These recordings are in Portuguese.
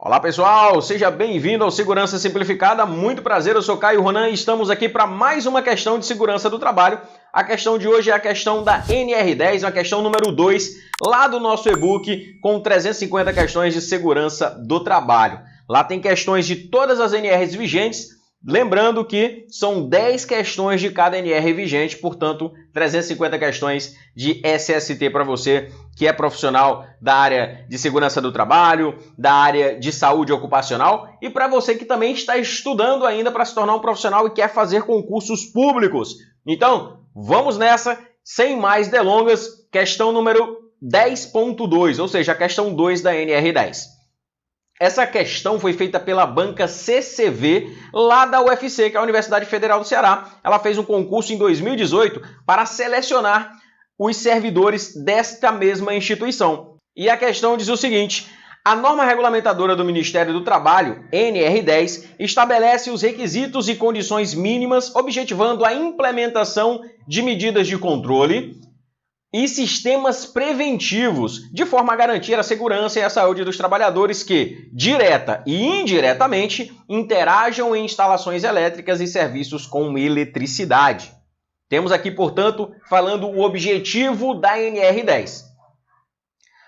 Olá pessoal, seja bem-vindo ao Segurança Simplificada, muito prazer, eu sou Caio Ronan e estamos aqui para mais uma questão de segurança do trabalho. A questão de hoje é a questão da NR10, a questão número 2, lá do nosso e-book com 350 questões de segurança do trabalho. Lá tem questões de todas as NRs vigentes, lembrando que são 10 questões de cada NR vigente, portanto 350 questões de SST para você que é profissional da área de segurança do trabalho, da área de saúde ocupacional e para você que também está estudando ainda para se tornar um profissional e quer fazer concursos públicos. Então, vamos nessa, sem mais delongas, questão número 10.2, ou seja, a questão 2 da NR10. Essa questão foi feita pela banca CCV, lá da UFC, que é a Universidade Federal do Ceará. Ela fez um concurso em 2018 para selecionar os servidores desta mesma instituição. E a questão diz o seguinte: a norma regulamentadora do Ministério do Trabalho, NR10, estabelece os requisitos e condições mínimas, objetivando a implementação de medidas de controle e sistemas preventivos, de forma a garantir a segurança e a saúde dos trabalhadores que, direta e indiretamente, interajam em instalações elétricas e serviços com eletricidade. Temos aqui, portanto, falando o objetivo da NR10.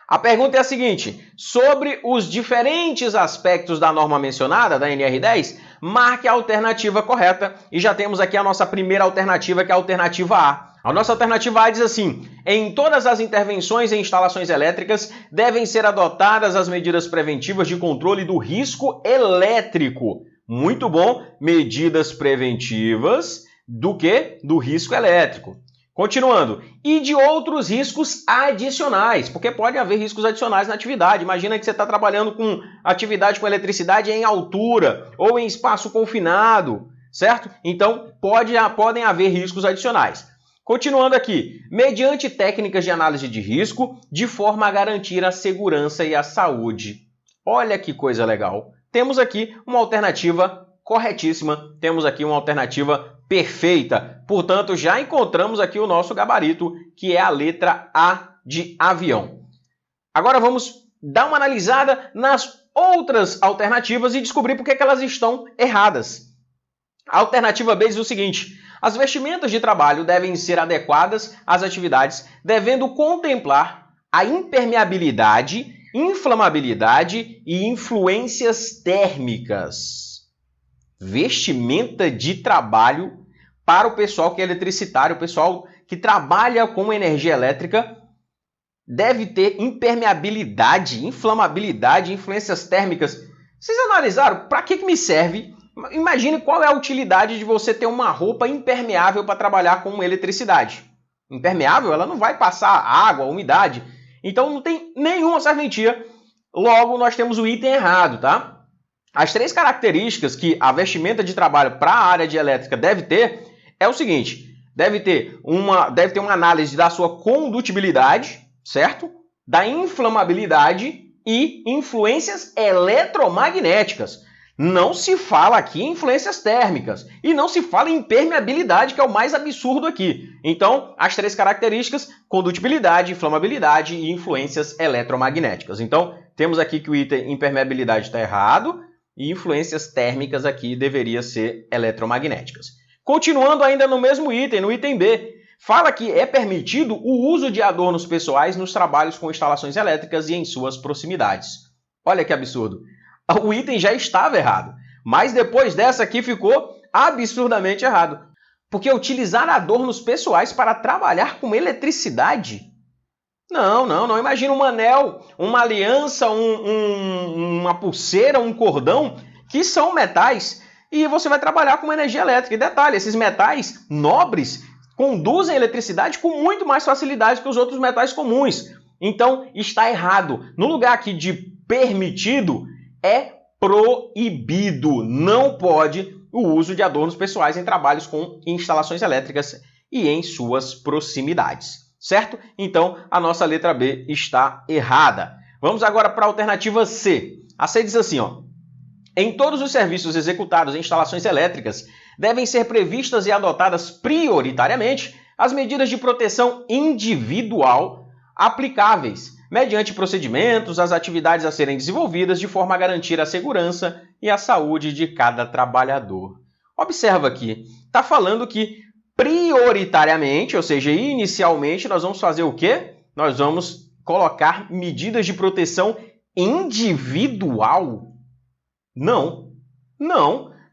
A pergunta é a seguinte: sobre os diferentes aspectos da norma mencionada, da NR10, marque a alternativa correta. E já temos aqui a nossa primeira alternativa, que é a alternativa A. A nossa alternativa A diz assim: em todas as intervenções em instalações elétricas, devem ser adotadas as medidas preventivas de controle do risco elétrico. Muito bom, medidas preventivas do quê? Do risco elétrico. Continuando, e de outros riscos adicionais, porque pode haver riscos adicionais na atividade. Imagina que você está trabalhando com atividade com eletricidade em altura ou em espaço confinado, certo? Então, podem haver riscos adicionais. Continuando aqui, mediante técnicas de análise de risco, de forma a garantir a segurança e a saúde. Olha que coisa legal. Temos aqui uma alternativa corretíssima, temos aqui uma alternativa perfeita. Portanto, já encontramos aqui o nosso gabarito, que é a letra A de avião. Agora vamos dar uma analisada nas outras alternativas e descobrir por que elas estão erradas. A alternativa B diz o seguinte: as vestimentas de trabalho devem ser adequadas às atividades, devendo contemplar a impermeabilidade, inflamabilidade e influências térmicas. Vestimenta de trabalho para o pessoal que é eletricitário, o pessoal que trabalha com energia elétrica, deve ter impermeabilidade, inflamabilidade, influências térmicas. Vocês analisaram para que me serve? Imagine qual é a utilidade de você ter uma roupa impermeável para trabalhar com eletricidade. Impermeável, ela não vai passar água, umidade. Então não tem nenhuma serventia. Logo, nós temos o item errado, tá? As 3 características que a vestimenta de trabalho para a área de elétrica deve ter é o seguinte: deve ter uma análise da sua condutibilidade, certo? Da inflamabilidade e influências eletromagnéticas. Não se fala aqui em influências térmicas e não se fala em impermeabilidade, que é o mais absurdo aqui. Então, as 3 características: condutibilidade, inflamabilidade e influências eletromagnéticas. Então, temos aqui que o item impermeabilidade está errado e influências térmicas aqui deveria ser eletromagnéticas. Continuando ainda no mesmo item, no item B, fala que é permitido o uso de adornos pessoais nos trabalhos com instalações elétricas e em suas proximidades. Olha que absurdo. O item já estava errado, mas depois dessa aqui ficou absurdamente errado. Porque utilizar adornos pessoais para trabalhar com eletricidade? Não. Imagina um anel, uma aliança, uma pulseira, um cordão, que são metais, e você vai trabalhar com energia elétrica. E detalhe, esses metais nobres conduzem eletricidade com muito mais facilidade que os outros metais comuns. Então, está errado. No lugar aqui de permitido, é proibido. Não pode o uso de adornos pessoais em trabalhos com instalações elétricas e em suas proximidades. Certo? Então, a nossa letra B está errada. Vamos agora para a alternativa C. A C diz assim, ó: em todos os serviços executados em instalações elétricas, devem ser previstas e adotadas prioritariamente as medidas de proteção individual aplicáveis, mediante procedimentos, as atividades a serem desenvolvidas de forma a garantir a segurança e a saúde de cada trabalhador. Observa aqui, está falando que prioritariamente, ou seja, inicialmente, nós vamos fazer o quê? Nós vamos colocar medidas de proteção individual? Não,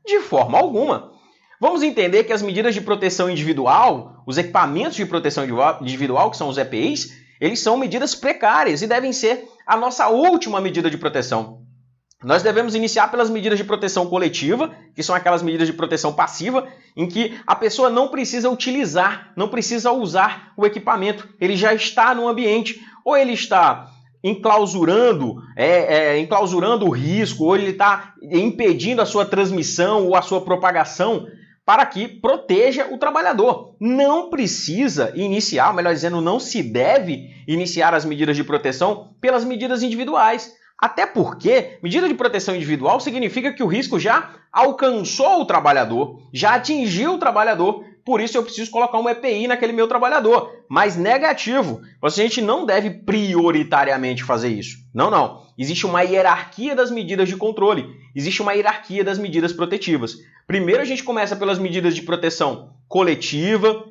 de forma alguma. Vamos entender que as medidas de proteção individual, os equipamentos de proteção individual, que são os EPIs, eles são medidas precárias e devem ser a nossa última medida de proteção. Nós devemos iniciar pelas medidas de proteção coletiva, que são aquelas medidas de proteção passiva, em que a pessoa não precisa utilizar, não precisa usar o equipamento, ele já está no ambiente, ou ele está enclausurando o risco, ou ele está impedindo a sua transmissão ou a sua propagação, para que proteja o trabalhador. Não precisa iniciar, melhor dizendo, não se deve iniciar as medidas de proteção pelas medidas individuais. Até porque medida de proteção individual significa que o risco já alcançou o trabalhador, já atingiu o trabalhador, por isso eu preciso colocar um EPI naquele meu trabalhador. Mas negativo, a gente não deve prioritariamente fazer isso. Não. Existe uma hierarquia das medidas de controle, existe uma hierarquia das medidas protetivas. Primeiro a gente começa pelas medidas de proteção coletiva,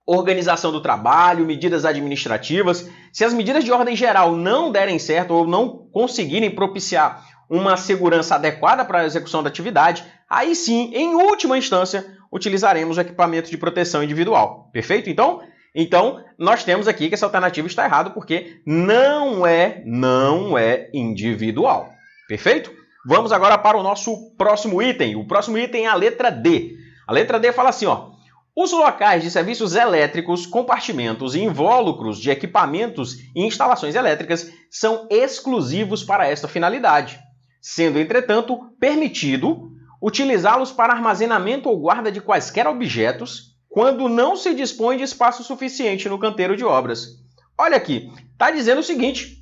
organização do trabalho, medidas administrativas. Se as medidas de ordem geral não derem certo ou não conseguirem propiciar uma segurança adequada para a execução da atividade, aí sim, em última instância, utilizaremos o equipamento de proteção individual. Perfeito? Então, nós temos aqui que essa alternativa está errada porque não é individual. Perfeito? Vamos agora para o nosso próximo item. O próximo item é a letra D. A letra D fala assim, ó: os locais de serviços elétricos, compartimentos e invólucros de equipamentos e instalações elétricas são exclusivos para esta finalidade, sendo, entretanto, permitido utilizá-los para armazenamento ou guarda de quaisquer objetos quando não se dispõe de espaço suficiente no canteiro de obras. Olha aqui, está dizendo o seguinte,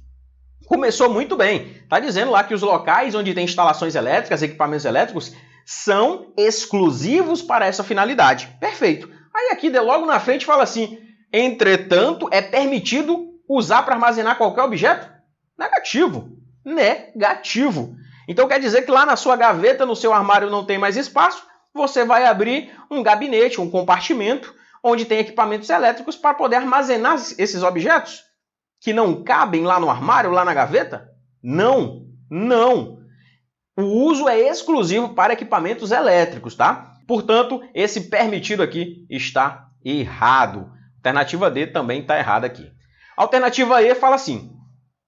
começou muito bem, está dizendo lá que os locais onde tem instalações elétricas, equipamentos elétricos, são exclusivos para essa finalidade. Perfeito. Aí aqui, logo na frente, fala assim, entretanto, é permitido usar para armazenar qualquer objeto? Negativo. Então quer dizer que lá na sua gaveta, no seu armário não tem mais espaço, você vai abrir um gabinete, um compartimento, onde tem equipamentos elétricos para poder armazenar esses objetos que não cabem lá no armário, lá na gaveta? Não. O uso é exclusivo para equipamentos elétricos, tá? Portanto, esse permitido aqui está errado. Alternativa D também está errada aqui. Alternativa E fala assim,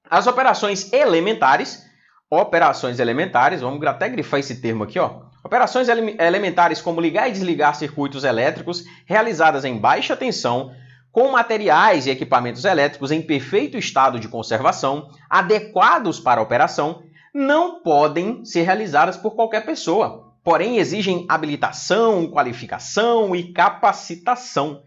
as operações elementares, vamos até grifar esse termo aqui, ó. Operações elementares como ligar e desligar circuitos elétricos realizadas em baixa tensão, com materiais e equipamentos elétricos em perfeito estado de conservação, adequados para a operação, não podem ser realizadas por qualquer pessoa, porém exigem habilitação, qualificação e capacitação.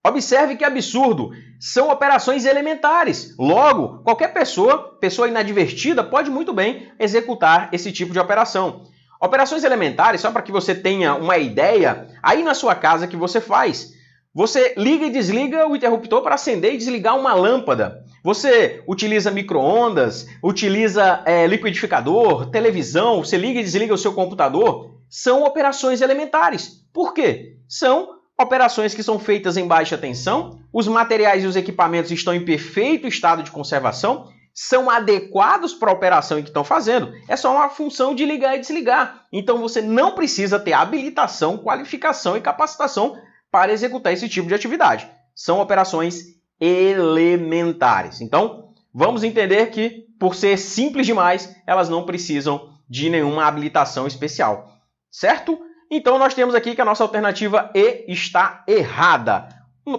Observe que absurdo, são operações elementares. Logo, qualquer pessoa inadvertida, pode muito bem executar esse tipo de operação. Operações elementares, só para que você tenha uma ideia, aí na sua casa que você faz. Você liga e desliga o interruptor para acender e desligar uma lâmpada. Você utiliza micro-ondas, utiliza liquidificador, televisão, você liga e desliga o seu computador. São operações elementares. Por quê? São operações que são feitas em baixa tensão, os materiais e os equipamentos estão em perfeito estado de conservação, são adequados para a operação que estão fazendo. É só uma função de ligar e desligar. Então você não precisa ter habilitação, qualificação e capacitação para executar esse tipo de atividade. São operações elementares. Então, vamos entender que, por ser simples demais, elas não precisam de nenhuma habilitação especial. Certo? Então, nós temos aqui que a nossa alternativa E está errada.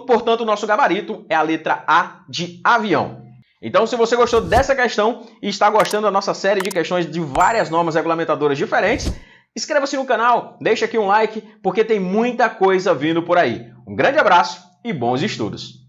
Portanto, o nosso gabarito é a letra A de avião. Então, se você gostou dessa questão e está gostando da nossa série de questões de várias normas regulamentadoras diferentes, inscreva-se no canal, deixa aqui um like, porque tem muita coisa vindo por aí. Um grande abraço e bons estudos!